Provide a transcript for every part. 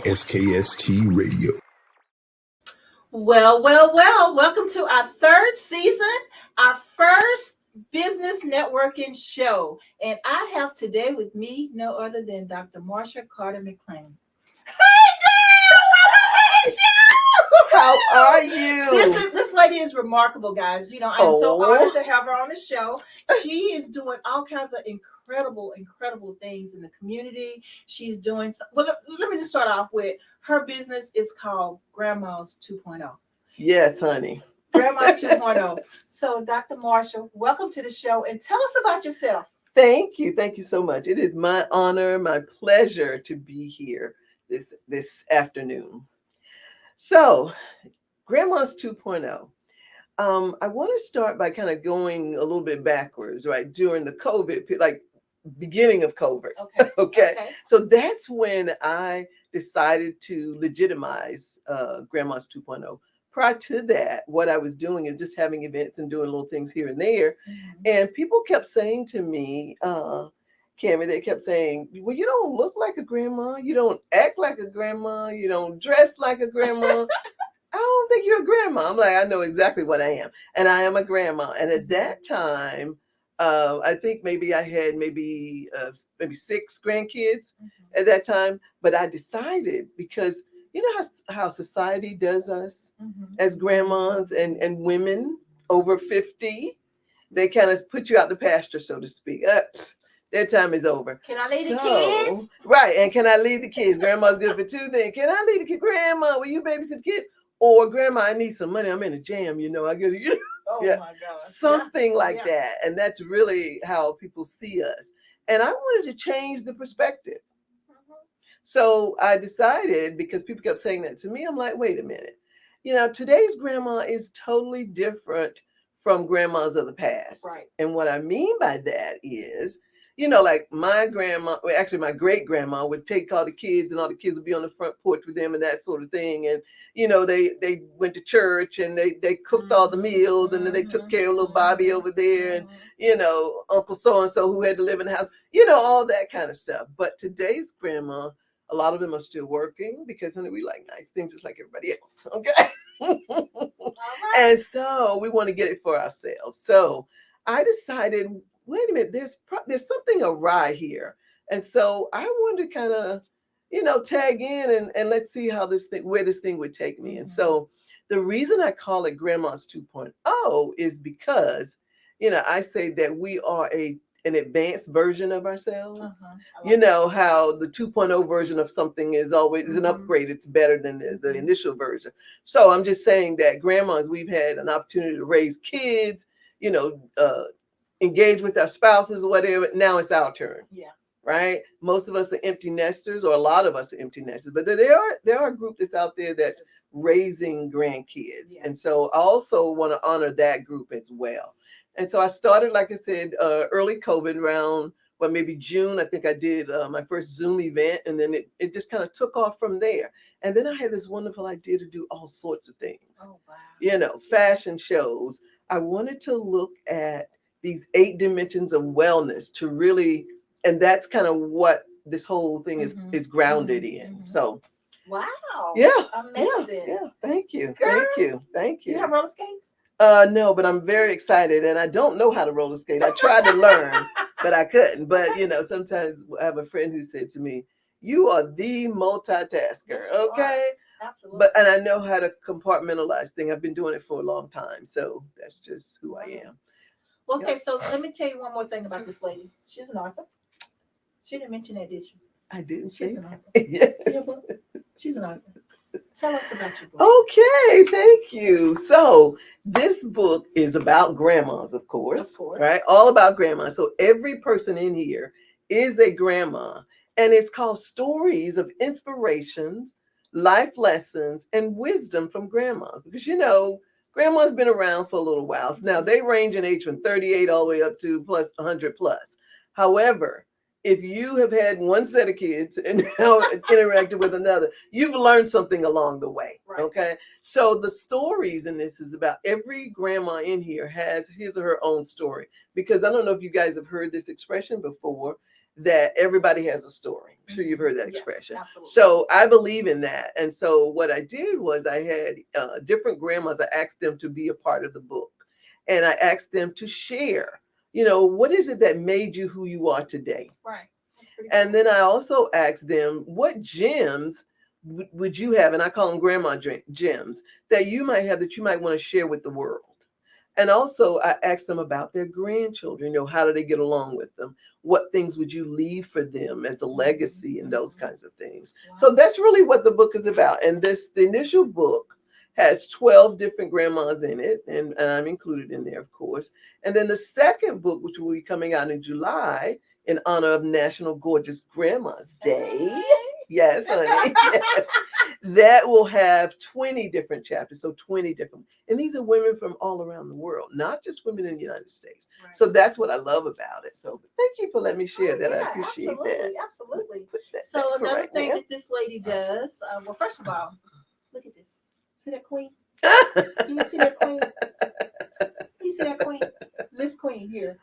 SKST Radio. Well. Welcome to our third season, our first business networking show. And I have today with me no other than Dr. Marsha Carter McLean. Hey girl, welcome to the How are show. you? This lady is remarkable, guys. I'm so honored to have her on the show. She is doing all kinds of incredible things in the community. She's doing well. Let me just start off with her business is called Grandma's 2.0. Yes, honey. Grandma's 2.0. So, Dr. Marsha, welcome to the show and tell us about yourself. Thank you. Thank you so much. It is my honor, my pleasure to be here this afternoon. So, Grandma's 2.0. I want to start by kind of going a little bit backwards, right? During the COVID, like beginning of COVID. Okay. Okay. So that's when I decided to legitimize Grandma's 2.0. Prior to that, what I was doing is just having events and doing little things here and there. Mhm. And people kept saying to me, Cammie, they kept saying, well, you don't look like a grandma. You don't act like a grandma. You don't dress like a grandma. I don't think you're a grandma. I'm like, I know exactly what I am. And I am a grandma. And at that time, I think maybe I had maybe 6 grandkids at that time. But I decided because you know how society does us as grandmas and women over 50, they kind of put you out the pasture, so to speak. Their time is over. Can I leave the kids? Right. And can I leave the kids? Grandma's good for 2 things. Can I leave the kids? Grandma, will you babysit the kids? Or grandma, I need some money. I'm in a jam, I get it. Oh Yeah. my God. Something like that. And that's really how people see us. And I wanted to change the perspective. So I decided, because people kept saying that to me, I'm like, wait a minute. Today's grandma is totally different from grandmas of the past. Right. And what I mean by that is, like my grandma, well, actually my great grandma would take all the kids and all the kids would be on the front porch with them and that sort of thing. And, they went to church and they cooked all the meals and then they took care of little Bobby over there and, Uncle so-and-so who had to live in the house, all that kind of stuff. But today's grandma, a lot of them are still working because, honey, we like nice things just like everybody else. Okay. All right. And so we want to get it for ourselves. So I decided, wait a minute, there's something awry here. And so I wanted to kind of, tag in and let's see where this thing would take me. And so the reason I call it Grandma's 2.0 is because, I say that we are an advanced version of ourselves. How the 2.0 version of something is always an upgrade. It's better than the initial version. So I'm just saying that grandmas, we've had an opportunity to raise kids, engage with our spouses or whatever. Now it's our turn. Yeah. Right? Most of us are empty nesters, or a lot of us are empty nesters, but there are a group that's out there that's raising grandkids. Yeah. And so I also want to honor that group as well. And so I started, like I said, early COVID around, maybe June. I think I did my first Zoom event, and then it just kind of took off from there. And then I had this wonderful idea to do all sorts of things. Oh, wow. Fashion shows. I wanted to look at these 8 dimensions of wellness to really, and that's kind of what this whole thing is grounded in. So, wow. Yeah. Amazing. Yeah. Thank you. Girl, Thank you. You have roller skates? No, but I'm very excited, and I don't know how to roller skate. I tried to learn, but I couldn't. But sometimes I have a friend who said to me, "You are the multitasker." Yes, you Okay. are. Absolutely. But I know how to compartmentalize things. I've been doing it for a long time, so that's just who I am. Well, okay, so let me tell you one more thing about this lady. She's an author. She didn't mention that, did she? I didn't. She's an author. Yes. See her book? She's an author. Tell us about your book. Okay, thank you. So this book is about grandmas, of course, right? All about grandmas. So every person in here is a grandma, and it's called Stories of Inspirations, Life Lessons, and Wisdom from Grandmas. Because grandma's been around for a little while. So now they range in age from 38 all the way up to plus 100 plus. However, if you have had one set of kids and now interacted with another, you've learned something along the way. Right. Okay. So the stories in this is about every grandma in here has his or her own story. Because I don't know if you guys have heard this expression before, that everybody has a story. I'm sure you've heard that Yeah, expression. absolutely. So I believe in that. And so what I did was I had different grandmas. I asked them to be a part of the book. And I asked them to share, what is it that made you who you are today? Right. That's pretty And cool. then I also asked them, what gems would you have? And I call them grandma gems that you might have that you might want to share with the world. And also, I asked them about their grandchildren. How do they get along with them? What things would you leave for them as a legacy and those kinds of things? Wow. So that's really what the book is about. And the initial book has 12 different grandmas in it, and I'm included in there, of course. And then the second book, which will be coming out in July in honor of National Gorgeous Grandma's Day. Yes, honey. Yes. That will have 20 different chapters. So 20 different. And these are women from all around the world, not just women in the United States. Right. So that's what I love about it. So thank you for letting me share that. Yeah, I appreciate absolutely, that. absolutely. Put that So back for another right thing now. that this lady does, well, first of all, look at this. See that queen? Can you see that queen? You see that queen? This queen here.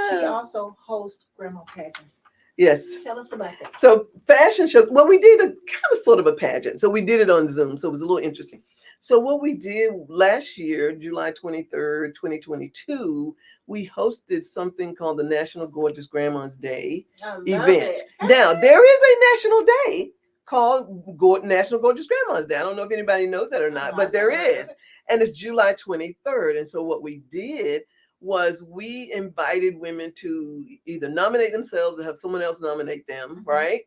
She also hosts grandma pageants. Yes. Tell us about that. So fashion shows. Well, we did a kind of sort of a pageant. So we did it on Zoom. So it was a little interesting. So what we did last year, July 23rd, 2022, we hosted something called the National Gorgeous Grandma's Day event. Now, there is a national day called National Gorgeous Grandma's Day. I don't know if anybody knows that or not, but there is. And it's July 23rd. And so what we did was we invited women to either nominate themselves or have someone else nominate them, right?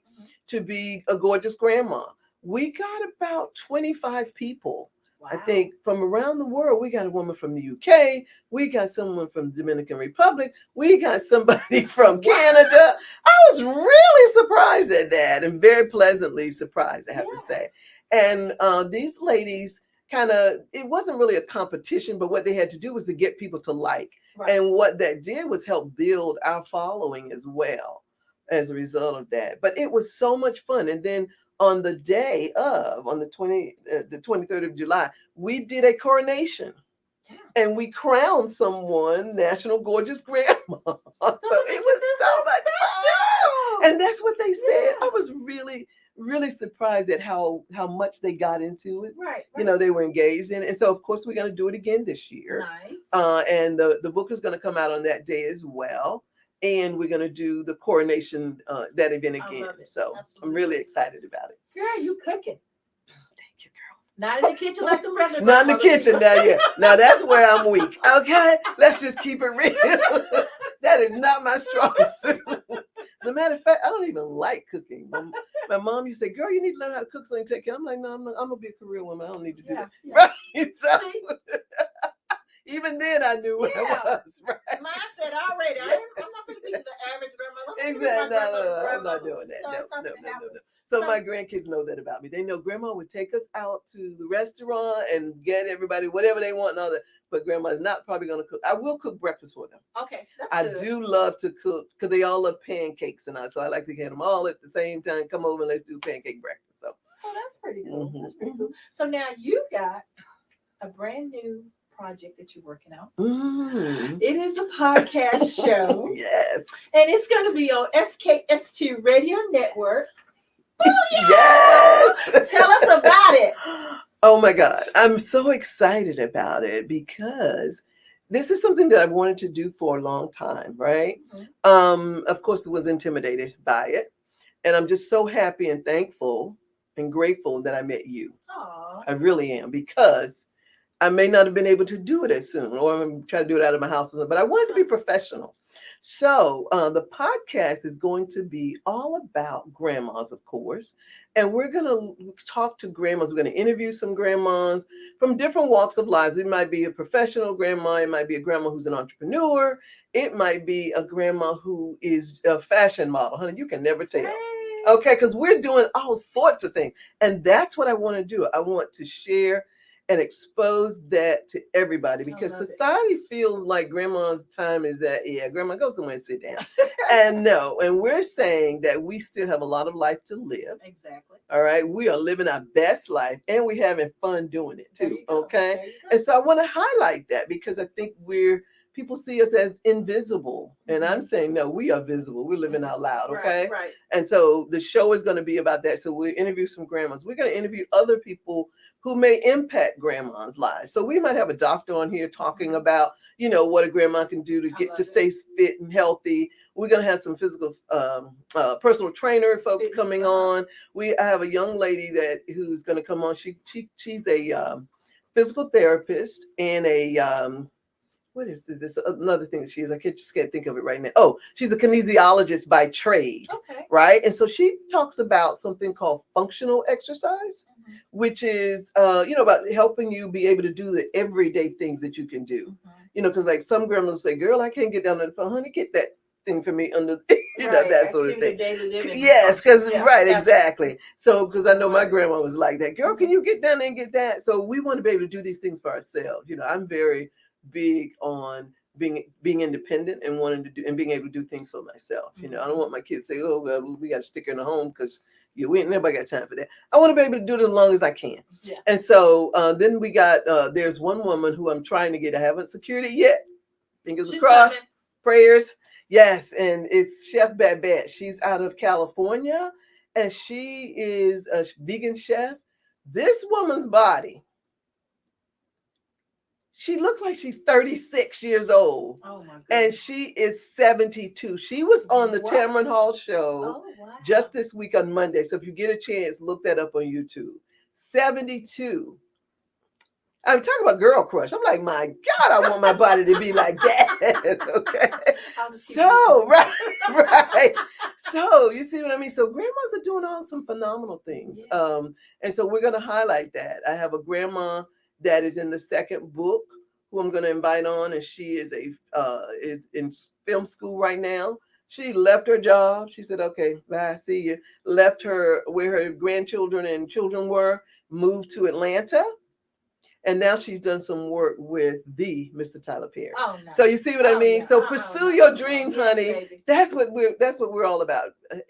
To be a gorgeous grandma. We got about 25 people. Wow. I think from around the world. We got a woman from the UK. We got someone from the Dominican Republic. We got somebody from Canada. I was really surprised at that and very pleasantly surprised, I have to say. And these ladies it wasn't really a competition, but what they had to do was to get people to like. Right. And what that did was help build our following as well as a result of that. But it was so much fun. And then on the on the 23rd of July, we did a coronation. Yeah. And we crowned someone National Gorgeous Grandma. So it was so much fun. And that's what they said. Yeah. I was really surprised at how much they got into it. Right. They were engaged in it. And so, of course, we're going to do it again this year. Nice. And the book is going to come out on that day as well. And we're going to do the coronation, that event again. So absolutely. I'm really excited about it. Girl, you cooking. Thank you, girl. Not in the kitchen like the regular. Not in the kitchen now, yeah. Now that's where I'm weak. Okay? Let's just keep it real. That is not my strong suit. As a matter of fact, I don't even like cooking. My mom used to say, girl, you need to learn how to cook so you can take care. I'm like, no, I'm going to be a career woman. I don't need to do that. Yeah. Right? So, even then, I knew what I was. Right? Mine said already. I'm not going to be the average grandma. Exactly. No, I'm not doing that. No. So my grandkids know that about me. They know grandma would take us out to the restaurant and get everybody whatever they want and all that. But grandma's not probably going to cook. I will cook breakfast for them. Okay, that's good. I do love to cook because they all love pancakes and all. So I like to get them all at the same time. Come over and let's do pancake breakfast. So. Oh, that's pretty cool. Mm-hmm. That's pretty cool. So now you got a brand new project that you're working on. Mm-hmm. It is a podcast show. Yes. And it's going to be on SKST Radio Network. Oh, yes. Tell us about it. Oh my God. I'm so excited about it because this is something that I've wanted to do for a long time, right? Mm-hmm. Of course, I was intimidated by it. And I'm just so happy and thankful and grateful that I met you. Aww. I really am, because I may not have been able to do it as soon, or I'm trying to do it out of my house or something, but I wanted to be professional. So the podcast is going to be all about grandmas, of course. And we're going to talk to grandmas. We're going to interview some grandmas from different walks of lives. It might be a professional grandma. It might be a grandma who's an entrepreneur. It might be a grandma who is a fashion model. Honey, you can never tell. Okay, because we're doing all sorts of things. And that's what I want to do. I want to share and expose that to everybody, because society feels like grandma's time is that, yeah, grandma, go somewhere and sit down. And no, and we're saying that we still have a lot of life to live. Exactly. All right. We are living our best life and we're having fun doing it too. Okay. And so I want to highlight that because I think we're people see us as invisible. And I'm saying, no, we are visible. We're living out loud, okay? Right. And so the show is going to be about that. So we'll interview some grandmas. We're going to interview other people who may impact grandma's lives. So we might have a doctor on here talking about, what a grandma can do to get to stay fit and healthy. We're going to have some physical, personal trainer folks coming on. I have a young lady who's going to come on. She's a physical therapist and what is this? Another thing that she is. I just can't think of it right now. Oh, she's a kinesiologist by trade. Okay. Right. And so she talks about something called functional exercise, which is, about helping you be able to do the everyday things that you can do. Because like some grandmas say, girl, I can't get down to the phone. Honey, get that thing for me under, that sort of thing. Yes, because, exactly. So, because I know my grandma was like that. Girl, can you get down there and get that? So we want to be able to do these things for ourselves. I'm very big on being independent and wanting to do and being able to do things for myself. I don't want my kids to say, oh, well, we got to stick her in the home because we ain't nobody got time for that. I want to be able to do it as long as I can. Yeah. And so then we got there's one woman who I'm trying to get. I haven't secured it yet. Fingers crossed. Prayers. Yes. And it's Chef Babette. She's out of California and she is a vegan chef. This woman's body, she looks like she's 36 years old. Oh my goodness. And she is 72. She was on the Tamron Hall show just this week on Monday. So if you get a chance, look that up on YouTube. 72. I'm talking about girl crush. I'm like, my God, I want my body to be like that. Okay. So, right. So you see what I mean? So grandmas are doing some phenomenal things. Yeah. And so we're going to highlight that. I have a grandma that is in the second book who I'm going to invite on, and she is is in film school right now. She left her job. She said, okay, bye, see you. Left where her grandchildren and children were, moved to Atlanta. And now she's done some work with Mr. Tyler Perry. Oh, no. So you see what I mean? Yeah. So pursue your dreams, honey. Baby. That's what we're all about.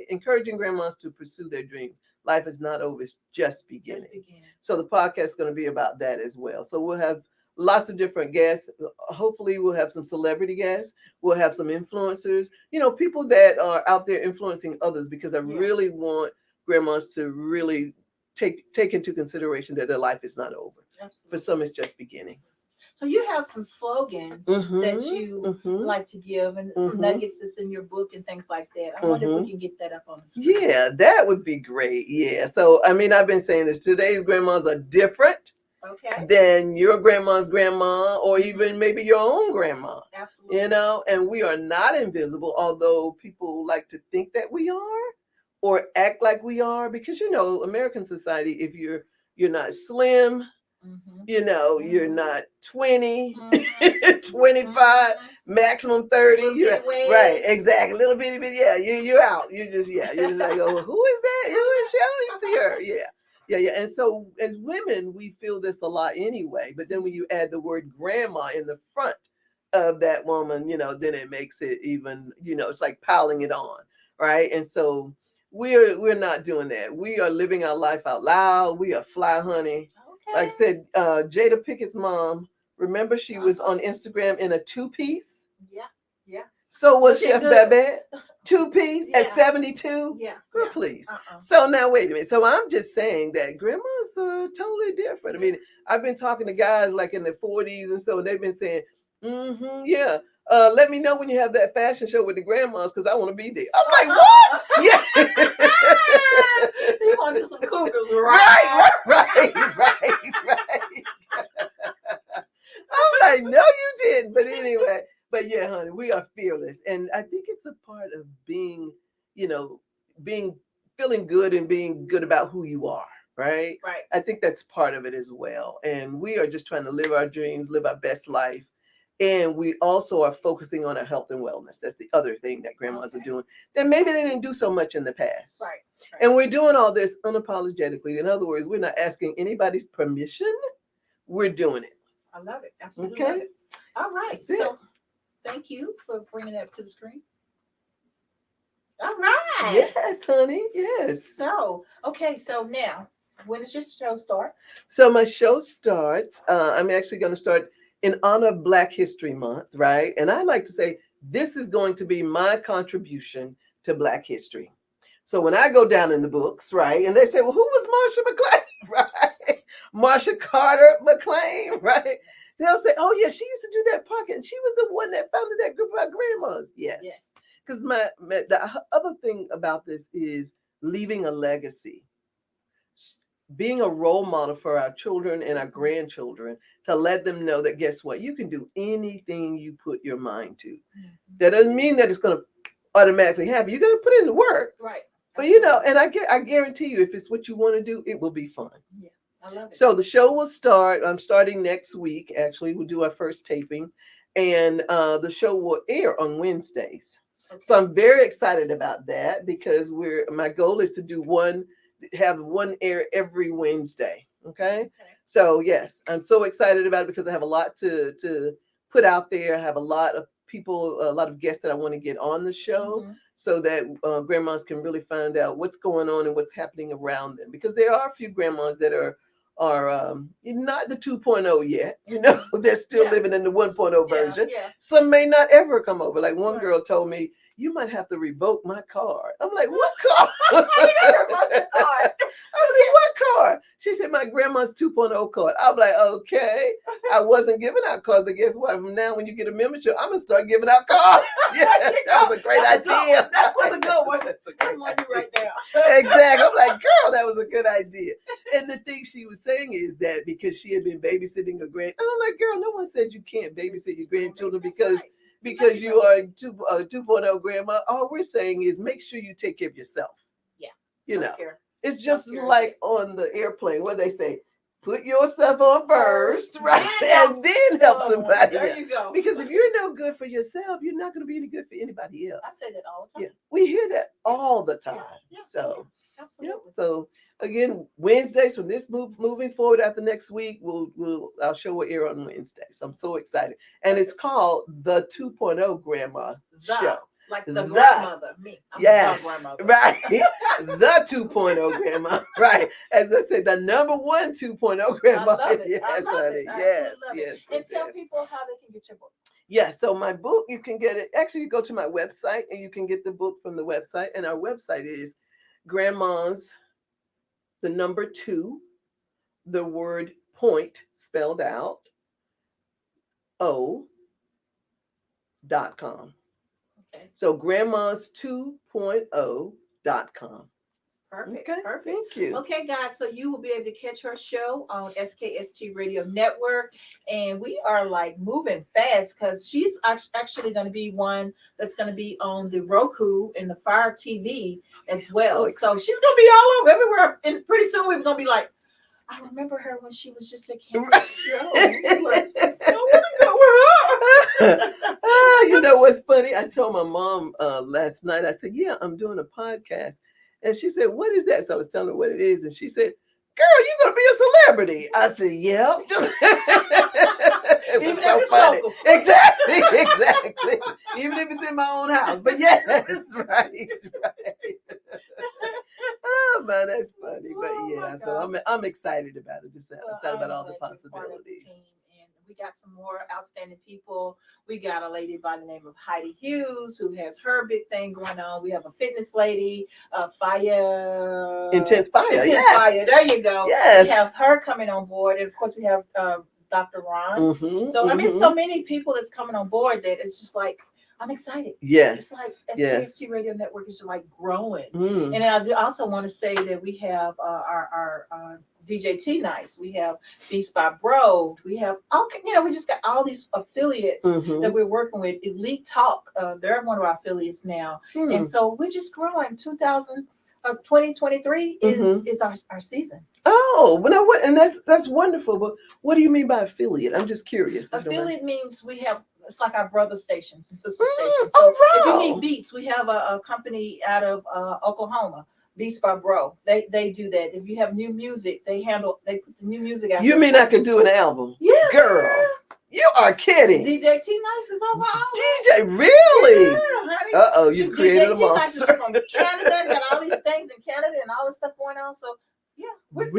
Encouraging grandmas to pursue their dreams. Life is not over; it's just beginning. So the podcast is going to be about that as well. So we'll have lots of different guests. Hopefully, we'll have some celebrity guests. We'll have some influencers. People that are out there influencing others. Because I really want grandmas to really take into consideration that their life is not over. Absolutely. For some, it's just beginning. So you have some slogans that you like to give and some nuggets that's in your book and things like that. I wonder if we can get that up on the screen. Yeah, that would be great. Yeah. So, I've been saying this. Today's grandmas are different than your grandma's grandma or even maybe your own grandma. Absolutely. And we are not invisible, although people like to think that we are or act like we are because, American society, if you're not slim, you're not 20, 25, maximum 30. Right, exactly. Little bitty, yeah, you're out. You're just like, oh, who is that? Who is she? I don't even see her. Yeah. And so as women, we feel this a lot anyway. But then when you add the word grandma in the front of that woman, then it makes it even, it's like piling it on. Right. And so we're not doing that. We are living our life out loud. We are fly, honey. Like I said, Jada Pickett's mom, remember she was on Instagram in a 2-piece? Yeah. So was Chef Babette 2-piece at 72? Yeah. Girl, please. So now, wait a minute. So I'm just saying that grandmas are totally different. I've been talking to guys like in their 40s and so they've been saying, yeah. Let me know when you have that fashion show with the grandmas because I want to be there. I'm like, what? Yeah. You want to do some cougars, right. I'm like, no, you didn't. But anyway, yeah, honey, we are fearless. And I think it's a part of being feeling good and being good about who you are. Right. I think that's part of it as well. And we are just trying to live our dreams, live our best life. And we also are focusing on our health and wellness. That's the other thing that grandmas are doing that maybe they didn't do so much in the past. Right. And we're doing all this unapologetically. In other words, we're not asking anybody's permission. We're doing it. I love it. Absolutely. Okay. Love it. All right. So thank you for bringing that to the screen. All right. Yes, honey. Yes. So now, when does your show start? So my show starts. I'm actually going to start in honor of Black History Month, right? And I like to say, this is going to be my contribution to Black history. So when I go down in the books, right, and they say, well, who was Marsha McLean, right? Marsha Carter McLean, right? They'll say, oh, yeah, she used to do that podcast. And she was the one that founded that group of our grandmas. Yes. Because the other thing about this is leaving a legacy, being a role model for our children and our grandchildren, to let them know that, guess what, you can do anything you put your mind to. That doesn't mean that it's going to automatically happen. You're going to put in the work. Right. But you know, and I guarantee you, if it's what you want to do, it will be fun. Yeah, I love it. So the show will start. I'm starting next week. Actually, we'll do our first taping, and the show will air on Wednesdays. Okay. So I'm very excited about that because my goal is to have one air every Wednesday. Okay. So yes, I'm so excited about it because I have a lot to put out there. I have a lot of people, a lot of guests that I want to get on the show, so that grandmas can really find out what's going on and what's happening around them. Because there are a few grandmas that are not the 2.0 yet. You know, they're still living in the 1.0 version. Yeah. Some may not ever come over. Like one girl told me, you might have to revoke my card. I'm like, what card? I said, what card? She said, my grandma's 2.0 card. I'm like, okay. I wasn't giving out cards, but guess what? From now, when you get a membership, I'm going to start giving out cards. Yeah, that was a great idea. That was a good one. That's one you right now. Exactly. I'm like, girl, that was a good idea. And the thing she was saying is that because she had been babysitting her and I'm like, girl, no one said you can't babysit your grandchildren because you are 2.0 grandma. All we're saying is make sure you take care of yourself. Yeah. You know, it's just like on the airplane. What do they say? Put yourself on first, right? And then help somebody else. There you go. Because if you're no good for yourself, you're not going to be any good for anybody else. I say that all the time. Yeah. We hear that all the time. Yeah. So, absolutely. Yeah. So again, Wednesdays from this moving forward after next week, our show will air on Wednesday. So I'm so excited. And it's called the 2.0 Grandma Show. Like the grandmother, me. I'm the grandmother. Right. The 2.0 grandma. Right. As I said, the number one 2.0 grandma. I love it. Yes, I love honey. It. Yes. And tell people how they can get your book. Yeah, so my book, you can get it. Actually, you go to my website and you can get the book from the website. And our website is Grandma's, the number 2, the word point spelled out, o.com. Okay. So grandmas2.0.com. Perfect. Okay, Perfect. Thank you. Okay, guys. So you will be able to catch her show on SKST Radio Network, and we are like moving fast because she's actually going to be one that's going to be on the Roku and the Fire TV as well. So she's going to be all over everywhere, and pretty soon we're going to be like, I remember her when she was just a campus show. I want to go with her. You know what's funny? I told my mom last night, I said, yeah, I'm doing a podcast. And she said, what is that? So I was telling her what it is. And she said, girl, you're going to be a celebrity. I said, yep. It was so funny. Local. Exactly. Even if it's in my own house. But yes, right. Oh, man, that's funny. But yeah, so I'm excited about it. Just excited about all the possibilities. We got some more outstanding people. We got a lady by the name of Heidi Hughes who has her big thing going on. We have a fitness lady, Intense Fire. Yes. Fire. There you go. Yes. We have her coming on board. And of course, we have Dr. Ron. I mean, so many people that's coming on board that it's just like, I'm excited. Yes. It's like SKST Radio Network is like growing. And I also want to say that we have our DJ T Nice. We have Beats by Bro. We have we just got all these affiliates that we're working with. Elite Talk, they're one of our affiliates now. And so we're just growing. 2023 is our season. Oh, and that's wonderful. But what do you mean by affiliate? I'm just curious. Affiliate means it's like our brother stations and sister stations. So if you need Beats, we have a company out of Oklahoma, Beats by Bro. They do that. If you have new music, they put the new music out. You mean I could do an album? Yeah. Girl, you are kidding. DJ T Nice is over all. DJ, really? Yeah, honey. Uh-oh, you've created a monster. DJ T Nice is from Canada, got all these things in Canada and all this stuff going on. So yeah, we're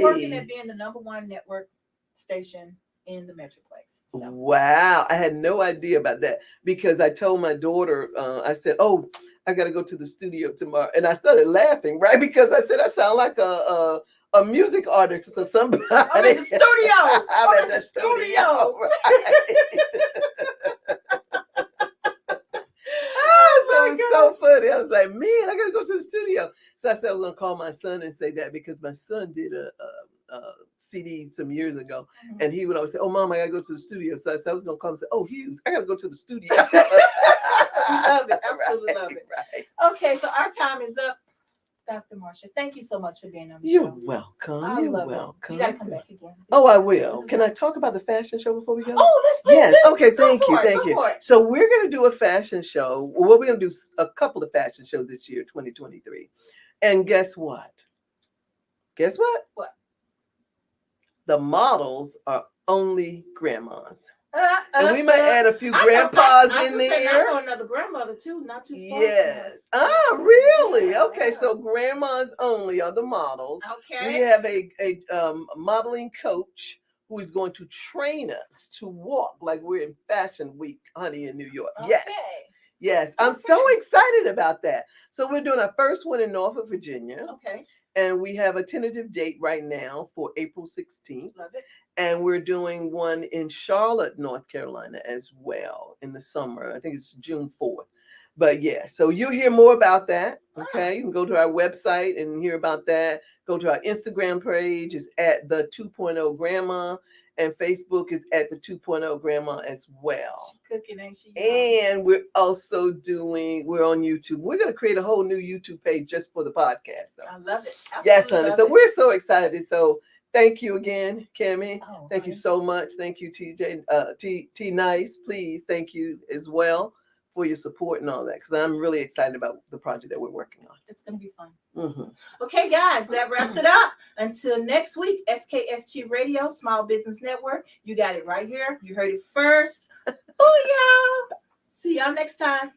working at being the number 1 network station in the Metroplex. So. Wow. I had no idea about that because I told my daughter, I said, oh, I got to go to the studio tomorrow. And I started laughing, right? Because I said, I sound like a music artist or somebody. I'm in the studio. I'm at the studio. Right. So it was so funny. I was like, man, I got to go to the studio. So I said I was going to call my son and say that because my son did a CD some years ago. Mm-hmm. And he would always say, oh, Mom, I got to go to the studio. So I said I was going to call and say, oh, Hughes, I got to go to the studio. Love it. Absolutely love it. Right. Okay, so our time is up. Dr. Marsha, thank you so much for being on the show. You're welcome. You're welcome. You got to come back again. Oh, I will. Can I talk about the fashion show before we go? Oh, let's please. Yes. Do. Okay. Thank you. Thank you. So we're going to do a fashion show. Well, we're going to do a couple of fashion shows this year, 2023. And guess what? What? The models are only grandmas. And we might add a few grandpas in there. I know another grandmother too, not too far. Yes. Really? Okay. So grandmas only are the models. Okay. We have a modeling coach who is going to train us to walk like we're in Fashion Week, honey, in New York. Okay. Yes. I'm so excited about that. So we're doing our first one in Norfolk, Virginia. Okay. And we have a tentative date right now for April 16th. Love it. And we're doing one in Charlotte, North Carolina as well in the summer. I think it's June 4th. But yeah, so you'll hear more about that. Okay. You can go to our website and hear about that. Go to our Instagram page. It's at the 2.0 Grandma. And Facebook is at the 2.0 Grandma as well. She's cooking, ain't she? And we're also we're on YouTube. We're going to create a whole new YouTube page just for the podcast. Though. I love it. Yes, honey. So we're so excited. So thank you again, Cammie. Oh, thank you so much. Thank you, TJ. T Nice, please. Thank you as well for your support and all that, because I'm really excited about the project that we're working on. It's going to be fun. Mm-hmm. Okay, guys, that wraps it up. Until next week, SKST Radio, Small Business Network. You got it right here. You heard it first. Booyah! See y'all next time.